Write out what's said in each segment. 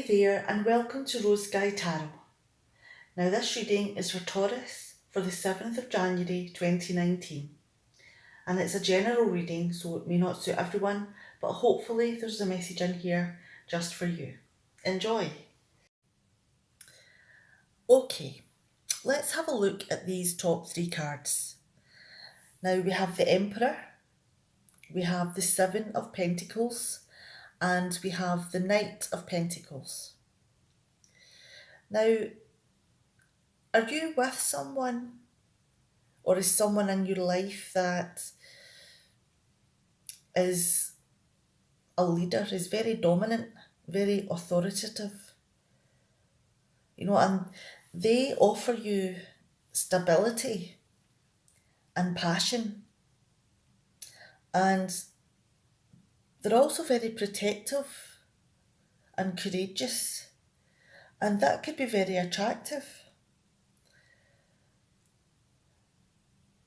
there, and welcome to Rose Sky Tarot. Now, this reading is for Taurus for the 7th of January 2019, and it's a general reading, so it may not suit everyone, but hopefully there's a message in here just for you. Enjoy! Okay, let's have a look at these top three cards. Now, we have the Emperor, we have the Seven of Pentacles, and we have the Knight of Pentacles. Now, are you with someone, or is someone in your life that is a leader, is very dominant, very authoritative, and they offer you stability and passion, and they're also very protective and courageous, and that could be very attractive.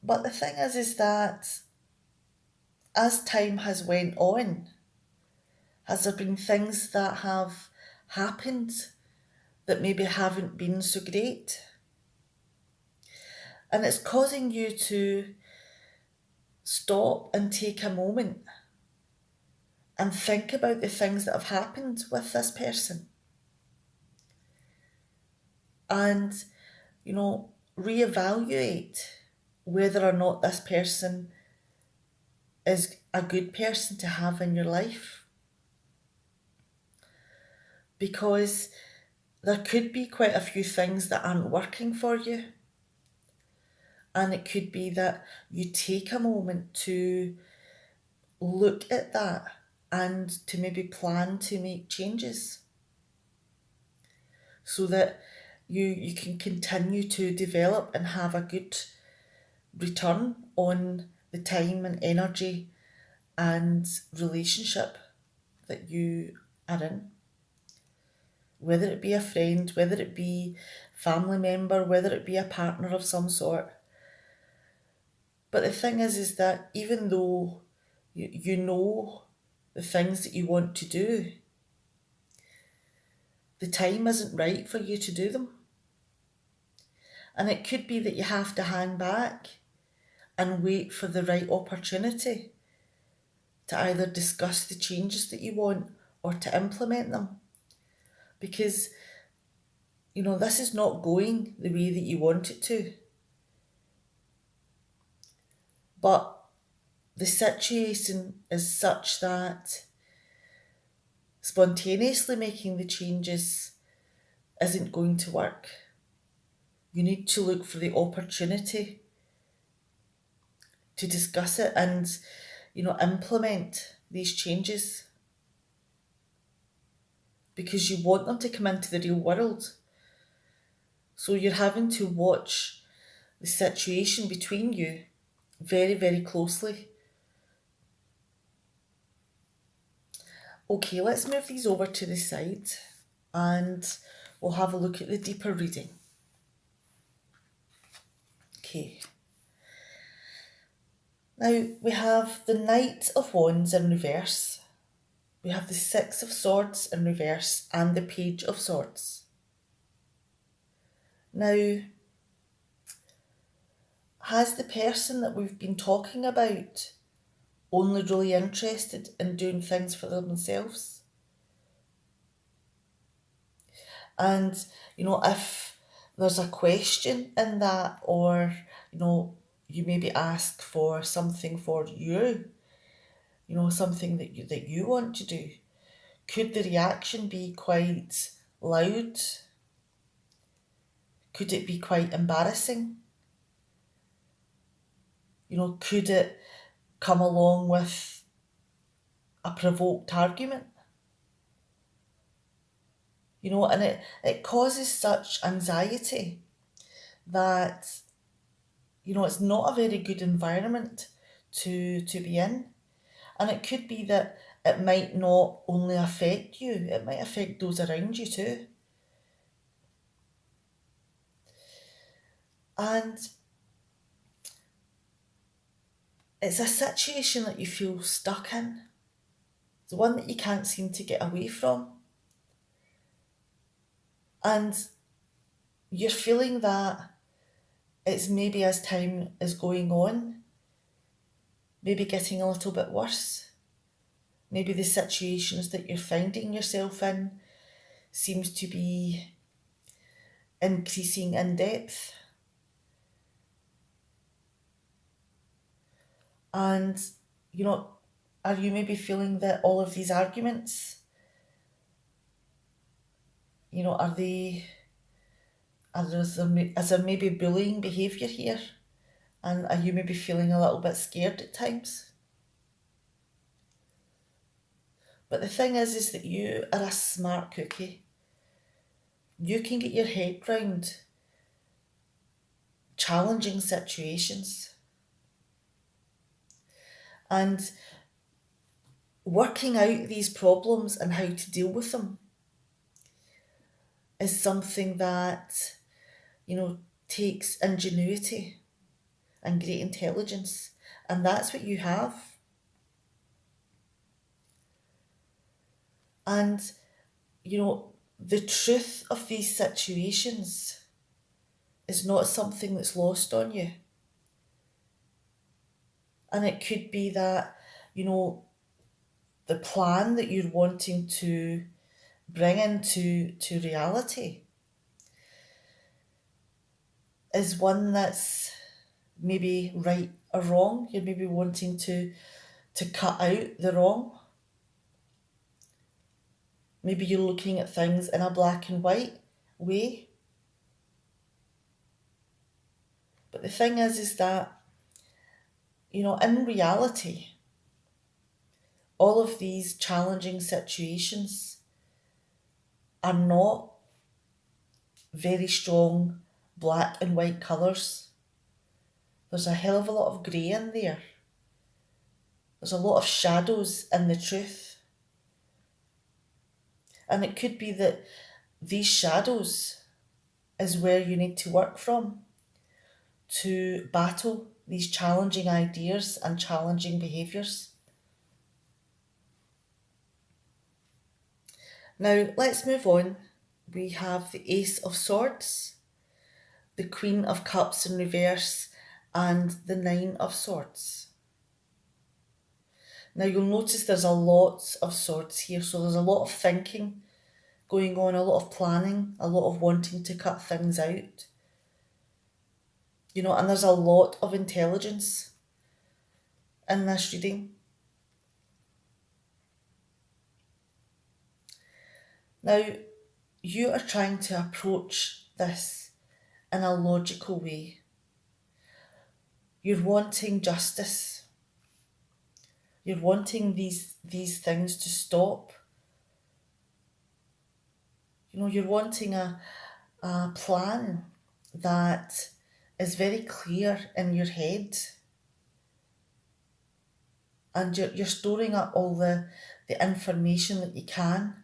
But the thing is that as time has went on, has there been things that have happened that maybe haven't been so great? And it's causing you to stop and take a moment and think about the things that have happened with this person. And, reevaluate whether or not this person is a good person to have in your life. Because there could be quite a few things that aren't working for you. And it could be that you take a moment to look at that and to maybe plan to make changes so that you can continue to develop and have a good return on the time and energy and relationship that you are in. Whether it be a friend, whether it be family member, whether it be a partner of some sort. But the thing is that even though you know the things that you want to do, the time isn't right for you to do them. And it could be that you have to hang back and wait for the right opportunity to either discuss the changes that you want or to implement them. Because, this is not going the way that you want it to. But the situation is such that spontaneously making the changes isn't going to work. You need to look for the opportunity to discuss it and, implement these changes. Because you want them to come into the real world. So you're having to watch the situation between you very, very closely. Okay, let's move these over to the side and we'll have a look at the deeper reading. Okay. Now we have the Knight of Wands in reverse. We have the Six of Swords in reverse and the Page of Swords. Now, has the person that we've been talking about only really interested in doing things for themselves? And, if there's a question in that, or, you maybe ask for something for you, something that you want to do, could the reaction be quite loud? Could it be quite embarrassing? Could it come along with a provoked argument? And it causes such anxiety that, it's not a very good environment to be in. And it could be that it might not only affect you, it might affect those around you too. And it's a situation that you feel stuck in. It's one that you can't seem to get away from. And you're feeling that it's maybe as time is going on, maybe getting a little bit worse. Maybe the situations that you're finding yourself in seems to be increasing in depth. And, you know, are you maybe feeling that all of these arguments, are they, is there maybe bullying behaviour here? And are you maybe feeling a little bit scared at times? But the thing is that you are a smart cookie. You can get your head round challenging situations. And working out these problems and how to deal with them is something that, takes ingenuity and great intelligence. And that's what you have. And, the truth of these situations is not something that's lost on you. And it could be that, the plan that you're wanting to bring into reality is one that's maybe right or wrong. You're maybe wanting to cut out the wrong. Maybe you're looking at things in a black and white way. But the thing is that, in reality, all of these challenging situations are not very strong black and white colours. There's a hell of a lot of grey in there. There's a lot of shadows in the truth. And it could be that these shadows is where you need to work from to battle these challenging ideas and challenging behaviours. Now, let's move on. We have the Ace of Swords, the Queen of Cups in reverse, and the Nine of Swords. Now, you'll notice there's a lot of swords here, so there's a lot of thinking going on, a lot of planning, a lot of wanting to cut things out. And there's a lot of intelligence in this reading. Now, you are trying to approach this in a logical way. You're wanting justice. You're wanting these things to stop. You're wanting a plan that is very clear in your head. And you're storing up all the information that you can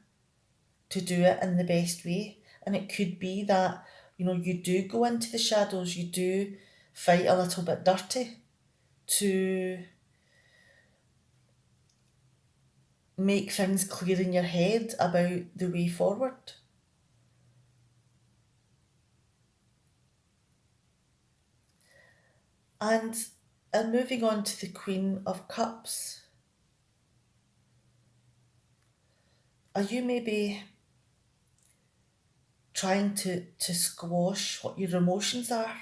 to do it in the best way. And it could be that, you do go into the shadows, you do fight a little bit dirty to make things clear in your head about the way forward. And moving on to the Queen of Cups, are you maybe trying to squash what your emotions are?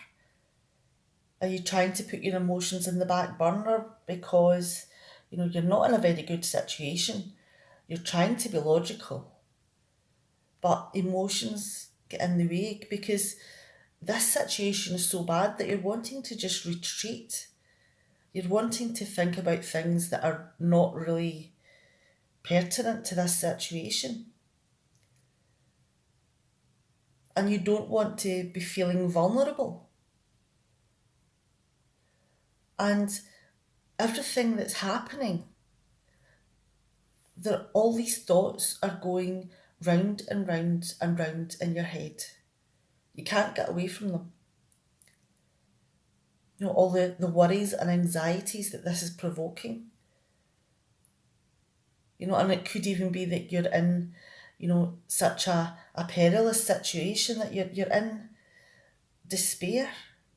Are you trying to put your emotions in the back burner because, you're not in a very good situation? You're trying to be logical, but emotions get in the way because this situation is so bad that you're wanting to just retreat. You're wanting to think about things that are not really pertinent to this situation. And you don't want to be feeling vulnerable. And everything that's happening, all these thoughts are going round and round and round in your head. You can't get away from them. All the worries and anxieties that this is provoking. And it could even be that you're in, such a perilous situation that you're in despair.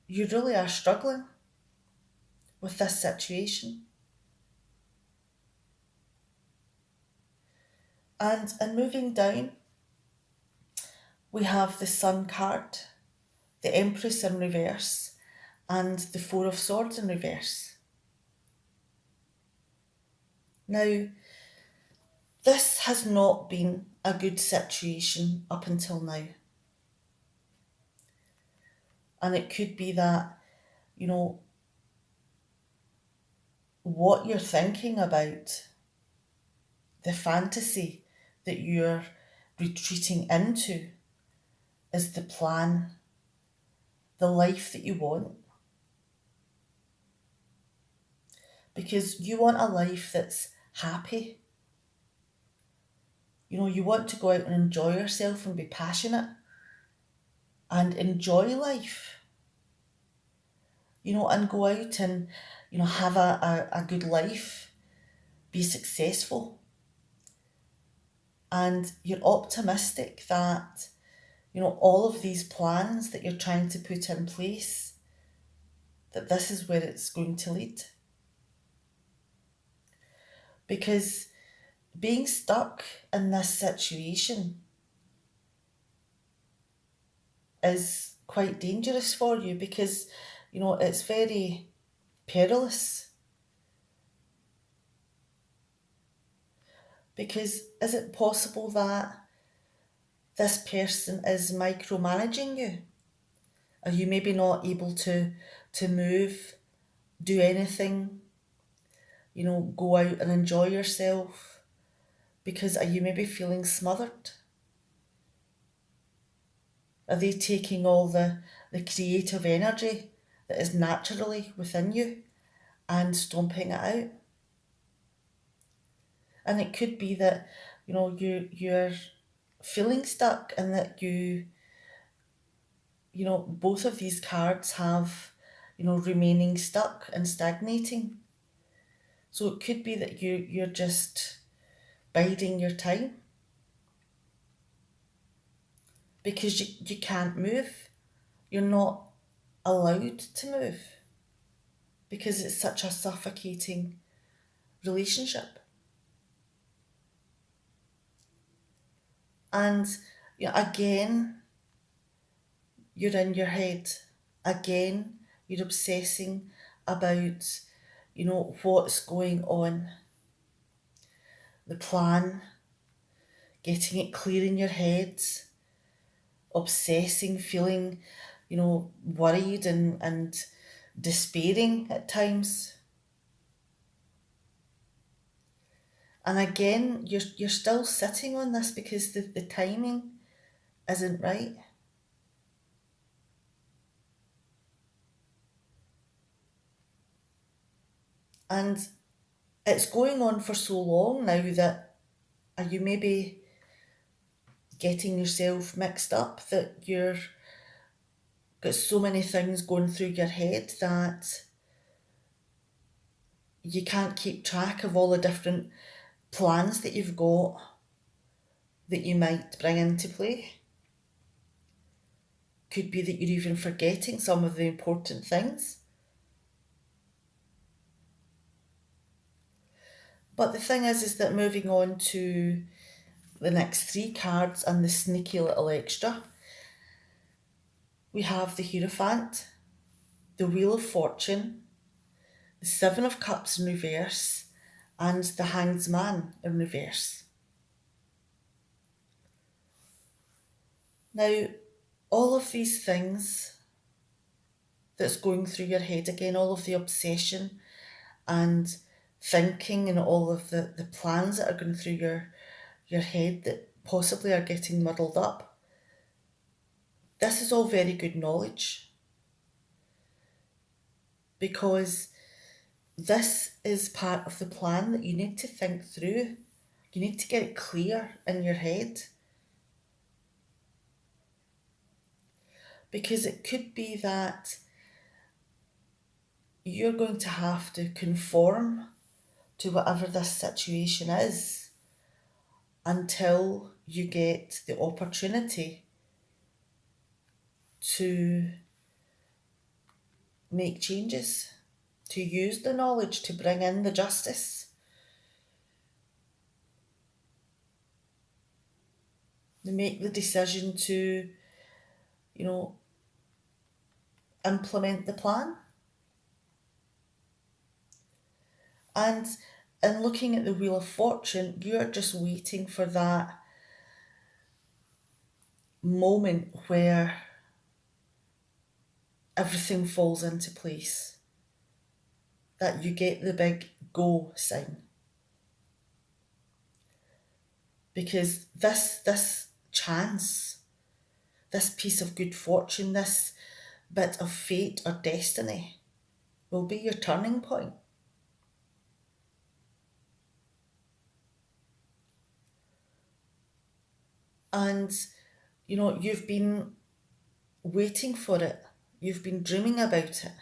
You really are struggling with this situation. And moving down, we have the Sun card, the Empress in reverse, and the Four of Swords in reverse. Now, this has not been a good situation up until now. And it could be that, what you're thinking about, the fantasy that you're retreating into, is the plan, the life that you want. Because you want a life that's happy. You want to go out and enjoy yourself and be passionate and enjoy life. And go out and, have a good life, be successful. And you're optimistic that, all of these plans that you're trying to put in place, that this is where it's going to lead. Because being stuck in this situation is quite dangerous for you, because, it's very perilous. Because is it possible that this person is micromanaging you? Are you maybe not able to move, do anything, go out and enjoy yourself? Because are you maybe feeling smothered? Are they taking all the creative energy that is naturally within you and stomping it out? And it could be that, you're feeling stuck, and that both of these cards have, remaining stuck and stagnating. So it could be that you're just biding your time, because you can't move. You're not allowed to move, because it's such a suffocating relationship. And again, you're in your head. Again, you're obsessing about, what's going on, the plan, getting it clear in your head, obsessing, feeling, worried and despairing at times. And again, you're still sitting on this because the timing isn't right. And it's going on for so long now that, are you maybe getting yourself mixed up, that you're got so many things going through your head that you can't keep track of all the different plans that you've got that you might bring into play? Could be that you're even forgetting some of the important things. But the thing is that moving on to the next three cards and the sneaky little extra, we have the Hierophant, the Wheel of Fortune, the Seven of Cups in reverse, and the Hanged Man in reverse. Now, all of these things that's going through your head again, all of the obsession and thinking, and all of the plans that are going through your head that possibly are getting muddled up, this is all very good knowledge, because this is part of the plan that you need to think through. You need to get it clear in your head. Because it could be that you're going to have to conform to whatever this situation is, until you get the opportunity to make changes, to use the knowledge to bring in the justice, to make the decision to, implement the plan. And in looking at the Wheel of Fortune, you are just waiting for that moment where everything falls into place, that you get the big go sign. Because this chance, this piece of good fortune, this bit of fate or destiny will be your turning point. And, you've been waiting for it. You've been dreaming about it.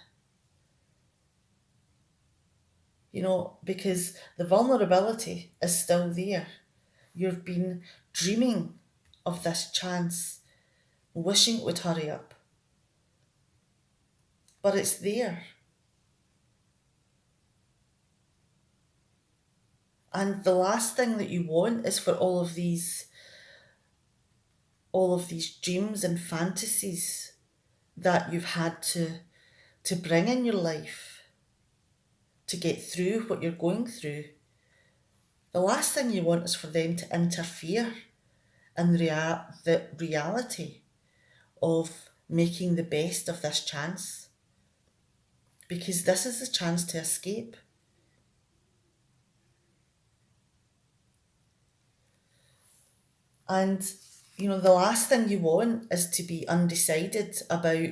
Because the vulnerability is still there. You've been dreaming of this chance, wishing it would hurry up. But it's there. And the last thing that you want is for all of these dreams and fantasies that you've had to bring in your life to get through what you're going through. The last thing you want is for them to interfere in the reality of making the best of this chance. Because this is the chance to escape. And, the last thing you want is to be undecided about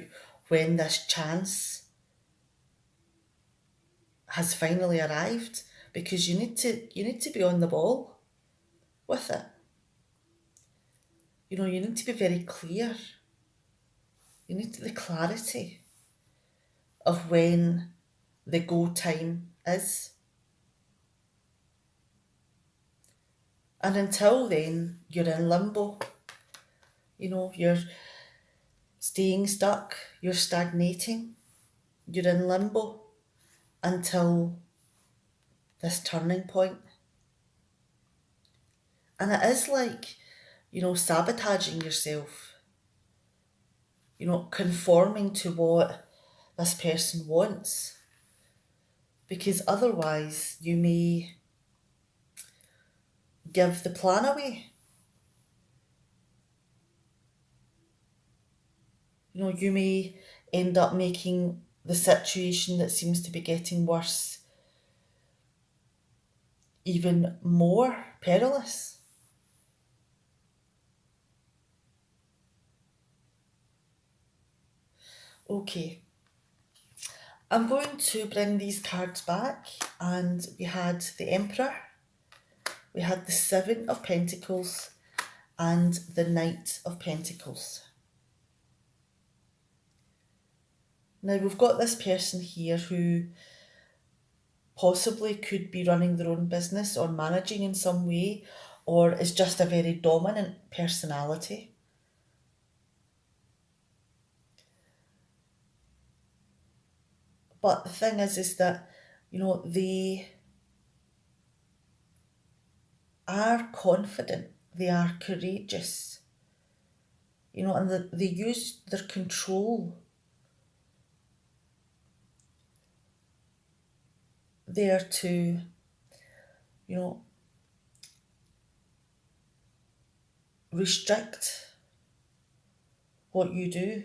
when this chance has finally arrived, because you need to be on the ball with it. You need to be very clear. You need the clarity of when the go time is. And until then, you're in limbo. You're staying stuck, you're stagnating, you're in limbo until this turning point. And it is like, sabotaging yourself, conforming to what this person wants. Because otherwise you may give the plan away. You may end up making the situation that seems to be getting worse even more perilous. Okay, I'm going to bring these cards back, and we had the Emperor, we had the Seven of Pentacles, and the Knight of Pentacles. Now we've got this person here who possibly could be running their own business or managing in some way, or is just a very dominant personality. But the thing is that, they are confident, they are courageous, and they use their control there to, restrict what you do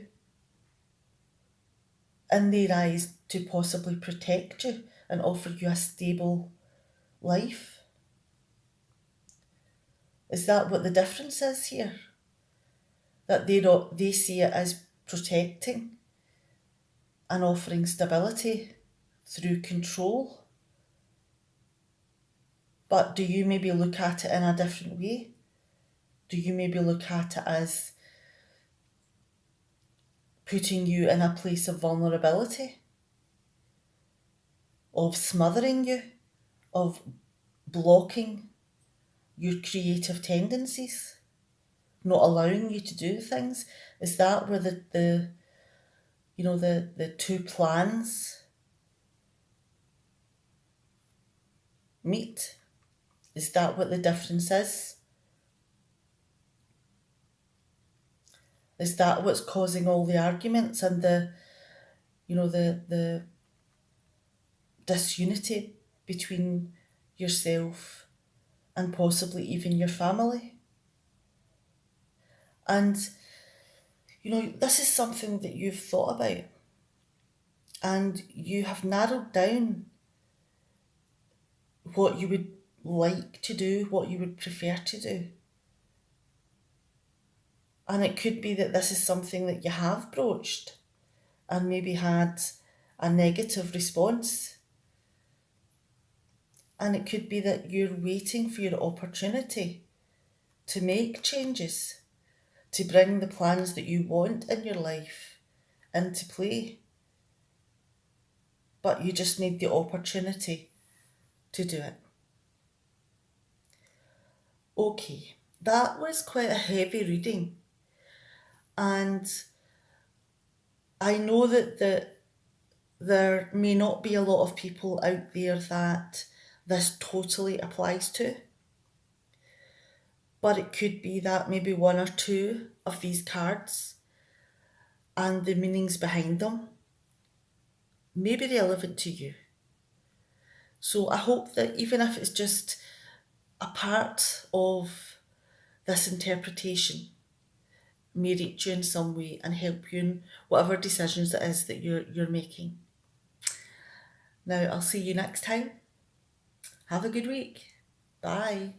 in their eyes, to possibly protect you and offer you a stable life. Is that what the difference is here? That they see it as protecting and offering stability through control. But do you maybe look at it in a different way? Do you maybe look at it as putting you in a place of vulnerability, of smothering you, of blocking your creative tendencies, not allowing you to do things? Is that where the two plans meet? Is that what the difference is? Is that what's causing all the arguments and the disunity between yourself and possibly even your family? And this is something that you've thought about, and you have narrowed down what you would like to do, what you would prefer to do. And it could be that this is something that you have broached and maybe had a negative response. And it could be that you're waiting for your opportunity to make changes, to bring the plans that you want in your life into play. But you just need the opportunity to do it. Okay, that was quite a heavy reading. And I know that there may not be a lot of people out there that this totally applies to. But it could be that maybe one or two of these cards and the meanings behind them may be relevant to you. So I hope that even if it's just a part of this interpretation, may reach you in some way and help you in whatever decisions it is that you're making. Now, I'll see you next time. Have a good week. Bye.